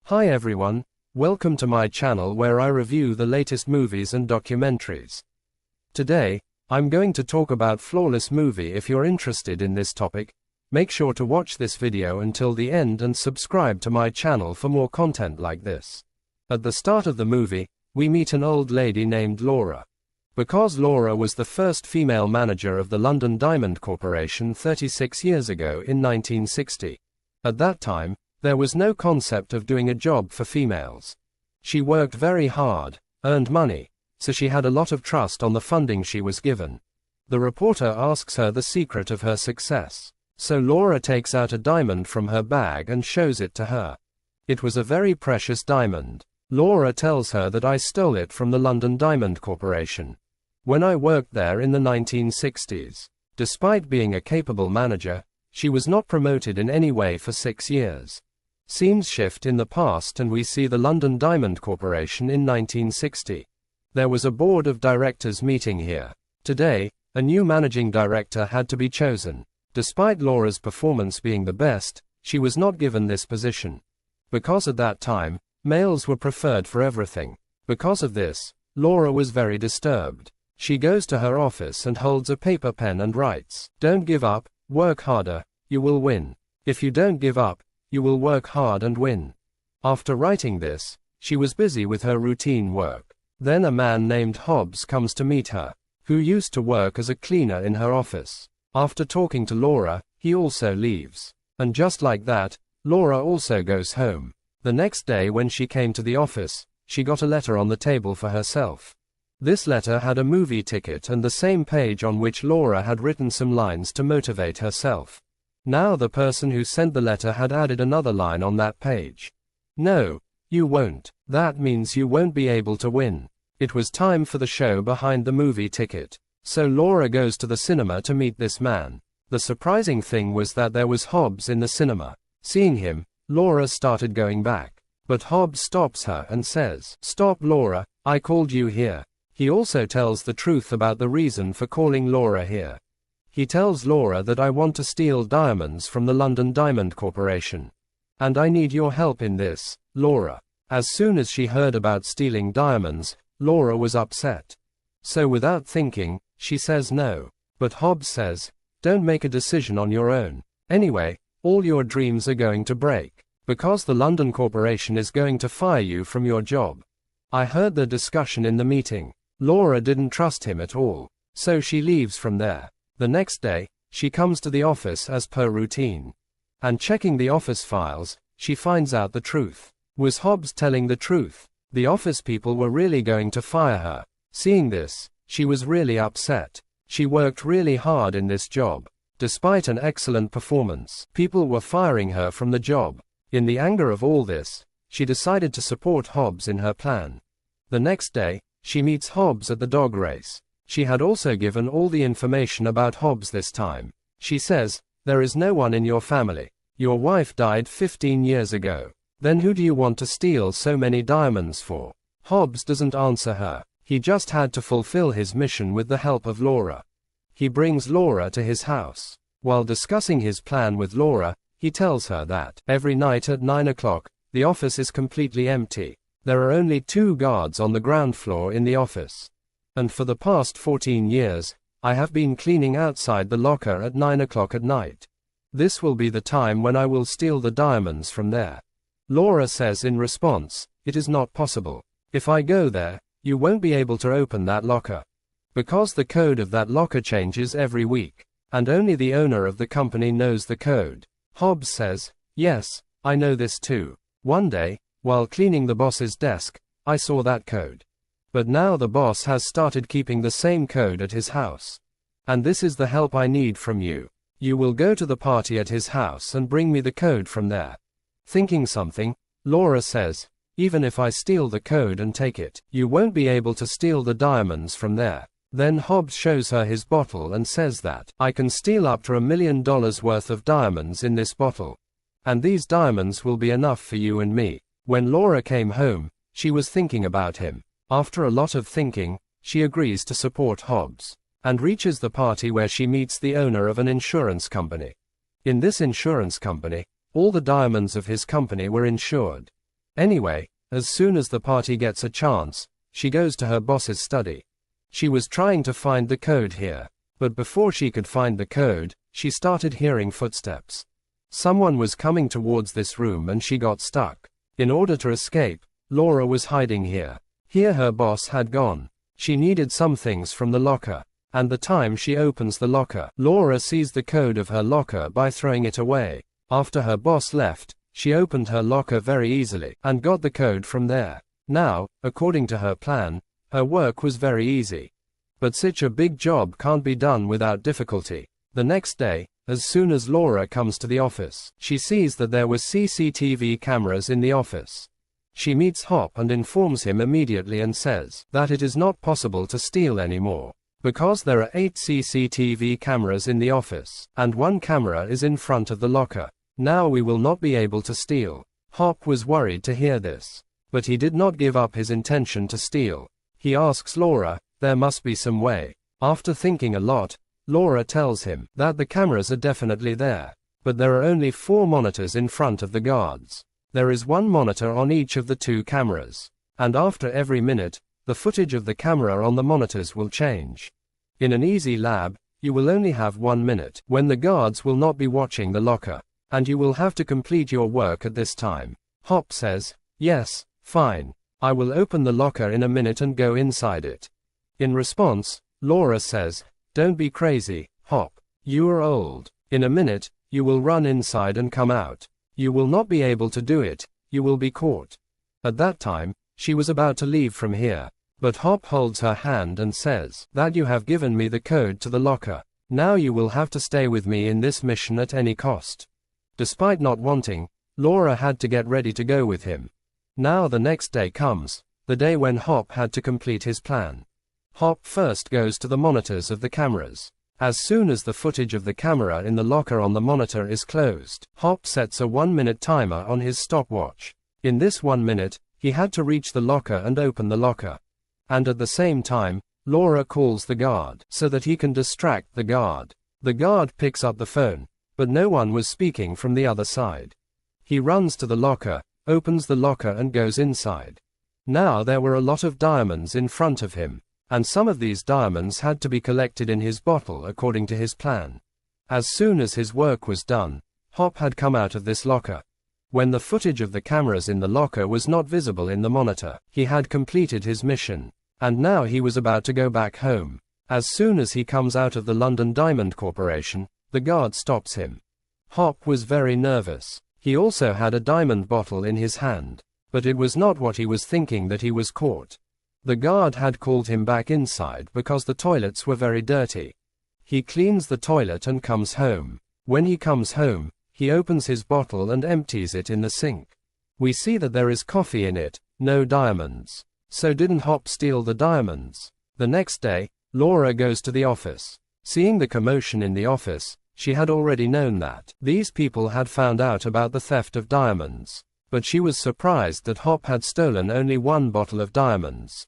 Hi everyone, welcome to my channel where I review the latest movies and documentaries. Today, I'm going to talk about Flawless Movie. If you're interested in this topic, make sure to watch this video until the end and subscribe to my channel for more content like this. At the start of the movie, we meet an old lady named Laura. Because Laura was the first female manager of the London Diamond Corporation 36 years ago in 1960. At that time, there was no concept of doing a job for females. She worked very hard, earned money, so she had a lot of trust on the funding she was given. The reporter asks her the secret of her success. So Laura takes out a diamond from her bag and shows it to her. It was a very precious diamond. Laura tells her that I stole it from the London Diamond Corporation when I worked there in the 1960s. Despite being a capable manager, she was not promoted in any way for 6 years. Scenes shift in the past and we see the London Diamond Corporation in 1960. There was a board of directors meeting here. Today, a new managing director had to be chosen. Despite Laura's performance being the best, she was not given this position. Because at that time, males were preferred for everything. Because of this, Laura was very disturbed. She goes to her office and holds a paper pen and writes, "Don't give up, work harder, you will win. If you don't give up, you will work hard and win." After writing this, she was busy with her routine work. Then a man named Hobbs comes to meet her, who used to work as a cleaner in her office. After talking to Laura, he also leaves. And just like that, Laura also goes home. The next day when she came to the office, she got a letter on the table for herself. This letter had a movie ticket and the same page on which Laura had written some lines to motivate herself. Now the person who sent the letter had added another line on that page. "No, you won't. That means you won't be able to win." It was time for the show behind the movie ticket. So Laura goes to the cinema to meet this man. The surprising thing was that there was Hobbs in the cinema. Seeing him, Laura started going back. But Hobbs stops her and says, "Stop Laura, I called you here." He also tells the truth about the reason for calling Laura here. He tells Laura that I want to steal diamonds from the London Diamond Corporation. And I need your help in this, Laura. As soon as she heard about stealing diamonds, Laura was upset. So without thinking, she says no. But Hobbs says, "Don't make a decision on your own. Anyway, all your dreams are going to break. Because the London Corporation is going to fire you from your job." I heard the discussion in the meeting. Laura didn't trust him at all. So she leaves from there. The next day, she comes to the office as per routine. And checking the office files, she finds out the truth. Was Hobbs telling the truth? The office people were really going to fire her. Seeing this, she was really upset. She worked really hard in this job. Despite an excellent performance, people were firing her from the job. In the anger of all this, she decided to support Hobbs in her plan. The next day, she meets Hobbs at the dog race. She had also given all the information about Hobbs this time. She says, "There is no one in your family. Your wife died 15 years ago. Then who do you want to steal so many diamonds for?" Hobbs doesn't answer her. He just had to fulfill his mission with the help of Laura. He brings Laura to his house. While discussing his plan with Laura, he tells her that every night at 9 o'clock, the office is completely empty. There are only 2 guards on the ground floor in the office. And for the past 14 years, I have been cleaning outside the locker at 9 o'clock at night. This will be the time when I will steal the diamonds from there. Laura says in response, "It is not possible. If I go there, you won't be able to open that locker. Because the code of that locker changes every week. And only the owner of the company knows the code." Hobbs says, "Yes, I know this too. One day, while cleaning the boss's desk, I saw that code. But now the boss has started keeping the same code at his house. And this is the help I need from you. You will go to the party at his house and bring me the code from there." Thinking something, Laura says, "Even if I steal the code and take it, you won't be able to steal the diamonds from there." Then Hobbs shows her his bottle and says that, "I can steal up to $1 million worth of diamonds in this bottle. And these diamonds will be enough for you and me." When Laura came home, she was thinking about him. After a lot of thinking, she agrees to support Hobbs, and reaches the party where she meets the owner of an insurance company. In this insurance company, all the diamonds of his company were insured. Anyway, as soon as the party gets a chance, she goes to her boss's study. She was trying to find the code here, but before she could find the code, she started hearing footsteps. Someone was coming towards this room and she got stuck. In order to escape, Laura was hiding here. Here her boss had gone. She needed some things from the locker, and the time she opens the locker, Laura sees the code of her locker by throwing it away. After her boss left, she opened her locker very easily, and got the code from there. Now, according to her plan, her work was very easy. But such a big job can't be done without difficulty. The next day, as soon as Laura comes to the office, she sees that there were CCTV cameras in the office. She meets Hop and informs him immediately and says that it is not possible to steal anymore, because there are 8 CCTV cameras in the office, and 1 camera is in front of the locker. Now we will not be able to steal. Hop was worried to hear this, but he did not give up his intention to steal. He asks Laura, there must be some way. After thinking a lot, Laura tells him that the cameras are definitely there, but there are only 4 monitors in front of the guards. There is 1 monitor on each of the 2 cameras, and after every minute, the footage of the camera on the monitors will change. In an easy lab, you will only have 1 minute when the guards will not be watching the locker, and you will have to complete your work at this time. Hop says, yes, fine. I will open the locker in a minute and go inside it. In response, Laura says, don't be crazy, Hop. You are old. In a minute, you will run inside and come out. You will not be able to do it. You will be caught. At that time, she was about to leave from here, but Hop holds her hand and says that you have given me the code to the locker. Now you will have to stay with me in this mission at any cost. Despite not wanting, Laura had to get ready to go with him. Now the next day comes, the day when Hop had to complete his plan. Hop first goes to the monitors of the cameras. As soon as the footage of the camera in the locker on the monitor is closed, Hop sets a 1-minute timer on his stopwatch. In this 1 minute, he had to reach the locker and open the locker. And at the same time, Laura calls the guard so that he can distract the guard. The guard picks up the phone, but no one was speaking from the other side. He runs to the locker, opens the locker and goes inside. Now there were a lot of diamonds in front of him, and some of these diamonds had to be collected in his bottle according to his plan. As soon as his work was done, Hop had come out of this locker. When the footage of the cameras in the locker was not visible in the monitor, he had completed his mission, and now he was about to go back home. As soon as he comes out of the London Diamond Corporation, the guard stops him. Hop was very nervous. He also had a diamond bottle in his hand, but it was not what he was thinking that he was caught. The guard had called him back inside because the toilets were very dirty. He cleans the toilet and comes home. When he comes home, he opens his bottle and empties it in the sink. We see that there is coffee in it, no diamonds. So didn't Hop steal the diamonds? The next day, Laura goes to the office. Seeing the commotion in the office, she had already known that these people had found out about the theft of diamonds, but she was surprised that Hop had stolen only 1 bottle of diamonds.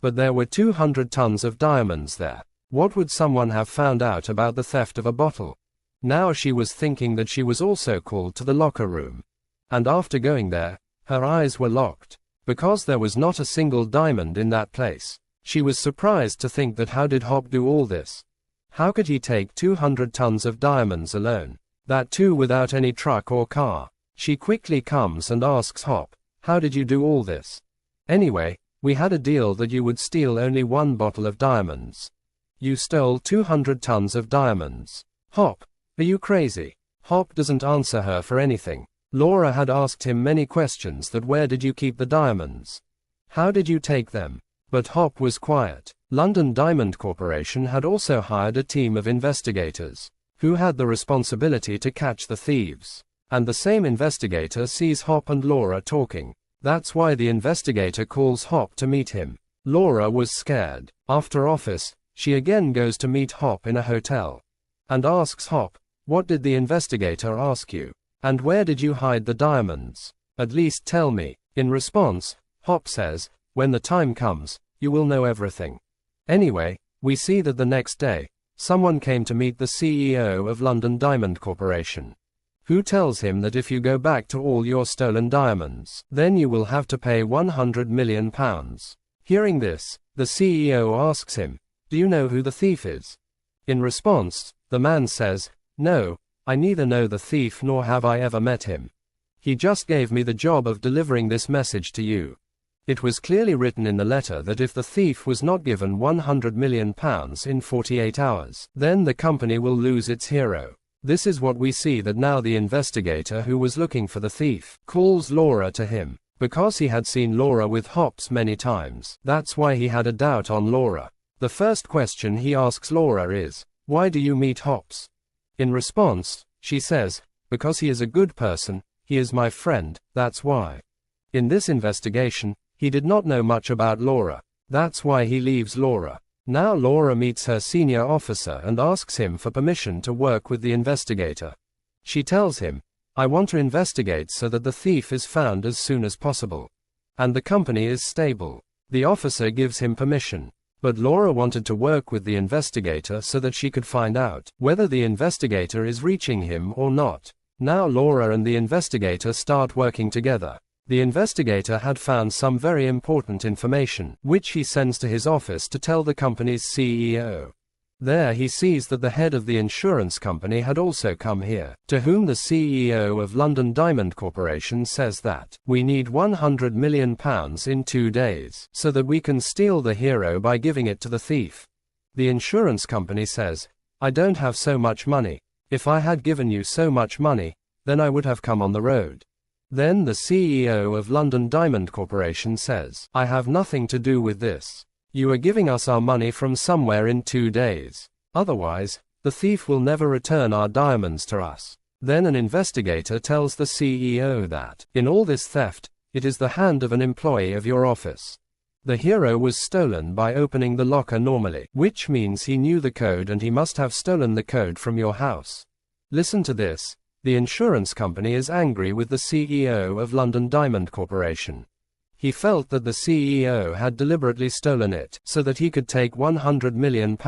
But there were 200 tons of diamonds there. What would someone have found out about the theft of a bottle? Now she was thinking that she was also called to the locker room. And after going there, her eyes were locked, because there was not a single diamond in that place. She was surprised to think that how did Hop do all this? How could he take 200 tons of diamonds alone? That too without any truck or car. She quickly comes and asks Hop, how did you do all this? Anyway, we had a deal that you would steal only 1 bottle of diamonds. You stole 200 tons of diamonds. Hop, are you crazy? Hop doesn't answer her for anything. Laura had asked him many questions that where did you keep the diamonds? How did you take them? But Hop was quiet. London Diamond Corporation had also hired a team of investigators, who had the responsibility to catch the thieves. And the same investigator sees Hop and Laura talking. That's why the investigator calls Hop to meet him. Laura was scared. After office, she again goes to meet Hop in a hotel, and asks Hop, what did the investigator ask you? And where did you hide the diamonds? At least tell me. In response, Hop says, when the time comes, you will know everything. Anyway, we see that the next day, someone came to meet the CEO of London Diamond Corporation, who tells him that if you go back to all your stolen diamonds, then you will have to pay £100 million. Hearing this, the CEO asks him, "Do you know who the thief is?" In response, the man says, "No, I neither know the thief nor have I ever met him. He just gave me the job of delivering this message to you." It was clearly written in the letter that if the thief was not given £100 million in 48 hours, then the company will lose its hero. This is what we see that now the investigator who was looking for the thief calls Laura to him. Because he had seen Laura with Hobbs many times, that's why he had a doubt on Laura. The first question he asks Laura is, "Why do you meet Hobbs?" In response, she says, "Because he is a good person, he is my friend, that's why." In this investigation, he did not know much about Laura. That's why he leaves Laura. Now Laura meets her senior officer and asks him for permission to work with the investigator. She tells him, "I want to investigate so that the thief is found as soon as possible. And the company is stable." The officer gives him permission. But Laura wanted to work with the investigator so that she could find out whether the investigator is reaching him or not. Now Laura and the investigator start working together. The investigator had found some very important information, which he sends to his office to tell the company's CEO. There he sees that the head of the insurance company had also come here, to whom the CEO of London Diamond Corporation says that, "We need £100 million in 2 days, so that we can steal the hero by giving it to the thief." The insurance company says, "I don't have so much money. If I had given you so much money, then I would have come on the road." Then the CEO of London Diamond Corporation says, "I have nothing to do with this. You are giving us our money from somewhere in 2 days. Otherwise, the thief will never return our diamonds to us." Then an investigator tells the CEO that, in all this theft, it is the hand of an employee of your office. The hero was stolen by opening the locker normally, which means he knew the code and he must have stolen the code from your house. Listen to this. The insurance company is angry with the CEO of London Diamond Corporation. He felt that the CEO had deliberately stolen it, so that he could take £100 million.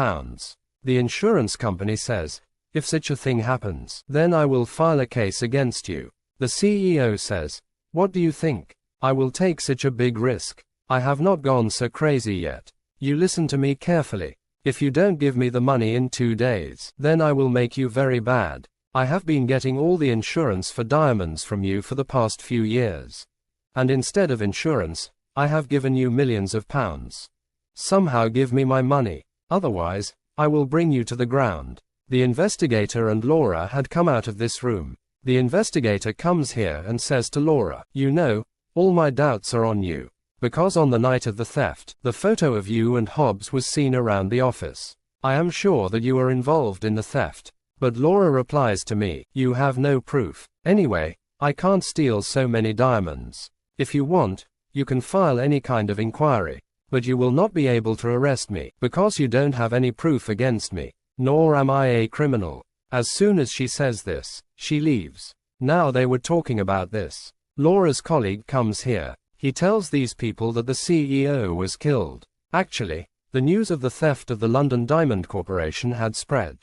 The insurance company says, "If such a thing happens, then I will file a case against you." The CEO says, "What do you think? I will take such a big risk. I have not gone so crazy yet. You listen to me carefully. If you don't give me the money in 2 days, then I will make you very bad. I have been getting all the insurance for diamonds from you for the past few years. And instead of insurance, I have given you millions of pounds. Somehow give me my money. Otherwise, I will bring you to the ground." The investigator and Laura had come out of this room. The investigator comes here and says to Laura, "You know, all my doubts are on you. Because on the night of the theft, the photo of you and Hobbs was seen around the office. I am sure that you are involved in the theft." But Laura replies to me, "You have no proof. Anyway, I can't steal so many diamonds. If you want, you can file any kind of inquiry. But you will not be able to arrest me, because you don't have any proof against me. Nor am I a criminal." As soon as she says this, she leaves. Now they were talking about this. Laura's colleague comes here. He tells these people that the CEO was killed. Actually, the news of the theft of the London Diamond Corporation had spread.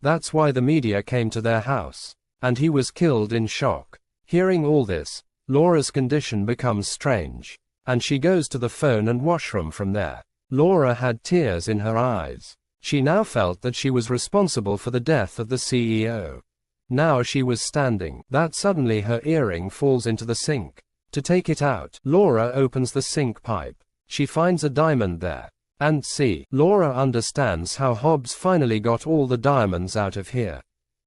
That's why the media came to their house. And he was killed in shock. Hearing all this, Laura's condition becomes strange. And she goes to the phone and washroom from there. Laura had tears in her eyes. She now felt that she was responsible for the death of the CEO. Now she was standing. That suddenly her earring falls into the sink. To take it out, Laura opens the sink pipe. She finds a diamond there. And see, Laura understands how Hobbs finally got all the diamonds out of here.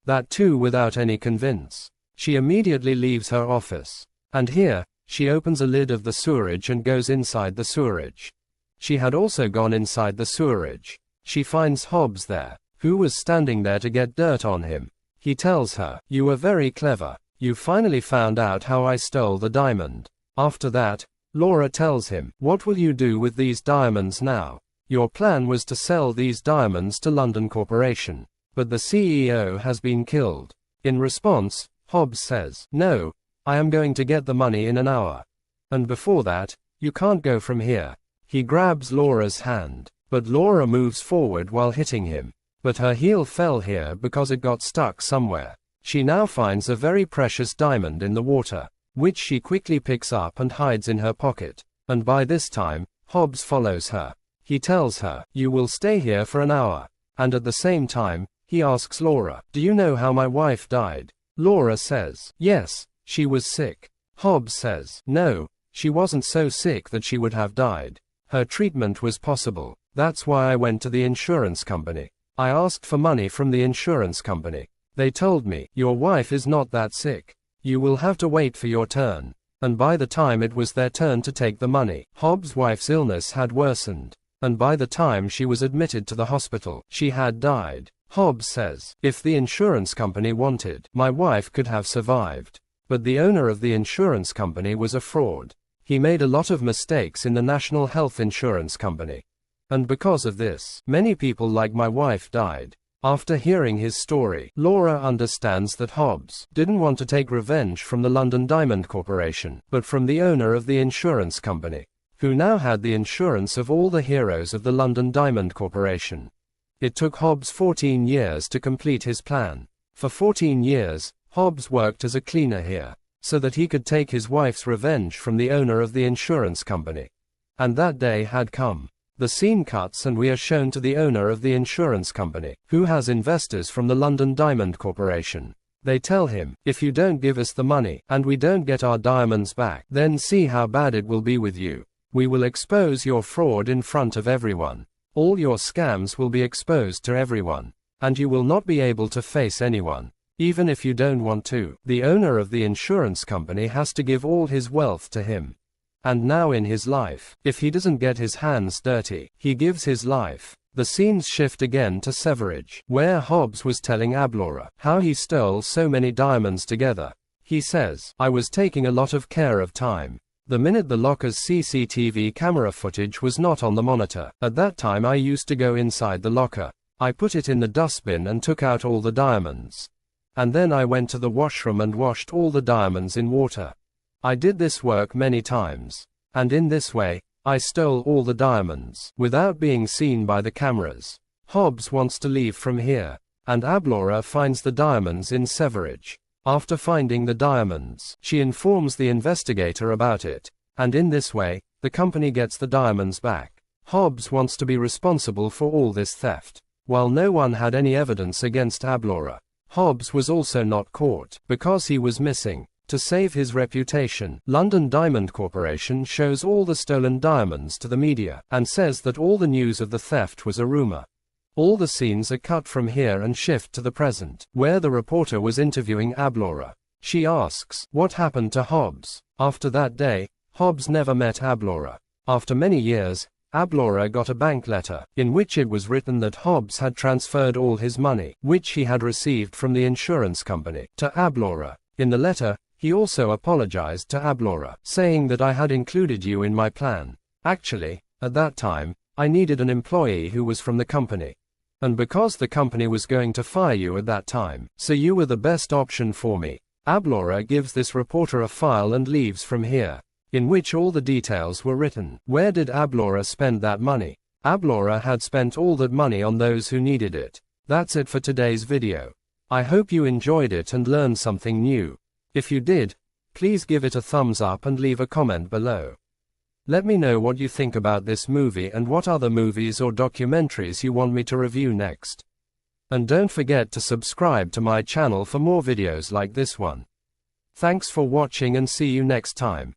That too without any convince. She immediately leaves her office. And here, she opens a lid of the sewerage and goes inside the sewerage. She had also gone inside the sewerage. She finds Hobbs there, who was standing there to get dirt on him. He tells her, "You were very clever. You finally found out how I stole the diamond." After that, Laura tells him, "What will you do with these diamonds now? Your plan was to sell these diamonds to London Corporation. But the CEO has been killed." In response, Hobbs says, "No, I am going to get the money in an hour. And before that, you can't go from here." He grabs Laura's hand. But Laura moves forward while hitting him. But her heel fell here because it got stuck somewhere. She now finds a very precious diamond in the water, which she quickly picks up and hides in her pocket. And by this time, Hobbs follows her. He tells her, "You will stay here for an hour." And at the same time, he asks Laura, "Do you know how my wife died?" Laura says, "Yes, she was sick." Hobbs says, "No, she wasn't so sick that she would have died. Her treatment was possible. That's why I went to the insurance company. I asked for money from the insurance company. They told me, your wife is not that sick. You will have to wait for your turn." And by the time it was their turn to take the money, Hobbs' wife's illness had worsened. And by the time she was admitted to the hospital, she had died. Hobbs says, "If the insurance company wanted, my wife could have survived. But the owner of the insurance company was a fraud. He made a lot of mistakes in the National Health Insurance Company. And because of this, many people like my wife died." After hearing his story, Laura understands that Hobbs didn't want to take revenge from the London Diamond Corporation, but from the owner of the insurance company, who now had the insurance of all the heroes of the London Diamond Corporation. It took Hobbs 14 years to complete his plan. For 14 years, Hobbs worked as a cleaner here, so that he could take his wife's revenge from the owner of the insurance company. And that day had come. The scene cuts and we are shown to the owner of the insurance company, who has investors from the London Diamond Corporation. They tell him, "If you don't give us the money, and we don't get our diamonds back, then see how bad it will be with you. We will expose your fraud in front of everyone. All your scams will be exposed to everyone. And you will not be able to face anyone, even if you don't want to." The owner of the insurance company has to give all his wealth to him. And now in his life, if he doesn't get his hands dirty, he gives his life. The scenes shift again to Severidge, where Hobbs was telling Ablora how he stole so many diamonds together. He says, "I was taking a lot of care of time. The minute the locker's CCTV camera footage was not on the monitor, at that time I used to go inside the locker. I put it in the dustbin and took out all the diamonds. And then I went to the washroom and washed all the diamonds in water. I did this work many times. And in this way, I stole all the diamonds, without being seen by the cameras." Hobbs wants to leave from here, and Ablora finds the diamonds in Severidge. After finding the diamonds, she informs the investigator about it, and in this way, the company gets the diamonds back. Hobbs wants to be responsible for all this theft. While no one had any evidence against Ablora, Hobbs was also not caught, because he was missing. To save his reputation, London Diamond Corporation shows all the stolen diamonds to the media, and says that all the news of the theft was a rumor. All the scenes are cut from here and shift to the present, where the reporter was interviewing Ablora. She asks, "What happened to Hobbs?" After that day, Hobbs never met Ablora. After many years, Ablora got a bank letter, in which it was written that Hobbs had transferred all his money, which he had received from the insurance company, to Ablora. In the letter, he also apologized to Ablora, saying that "I had included you in my plan. Actually, at that time, I needed an employee who was from the company. And because the company was going to fire you at that time, so you were the best option for me." Ablora gives this reporter a file and leaves from here, in which all the details were written. Where did Ablora spend that money? Ablora had spent all that money on those who needed it. That's it for today's video. I hope you enjoyed it and learned something new. If you did, please give it a thumbs up and leave a comment below. Let me know what you think about this movie and what other movies or documentaries you want me to review next. And don't forget to subscribe to my channel for more videos like this one. Thanks for watching and see you next time.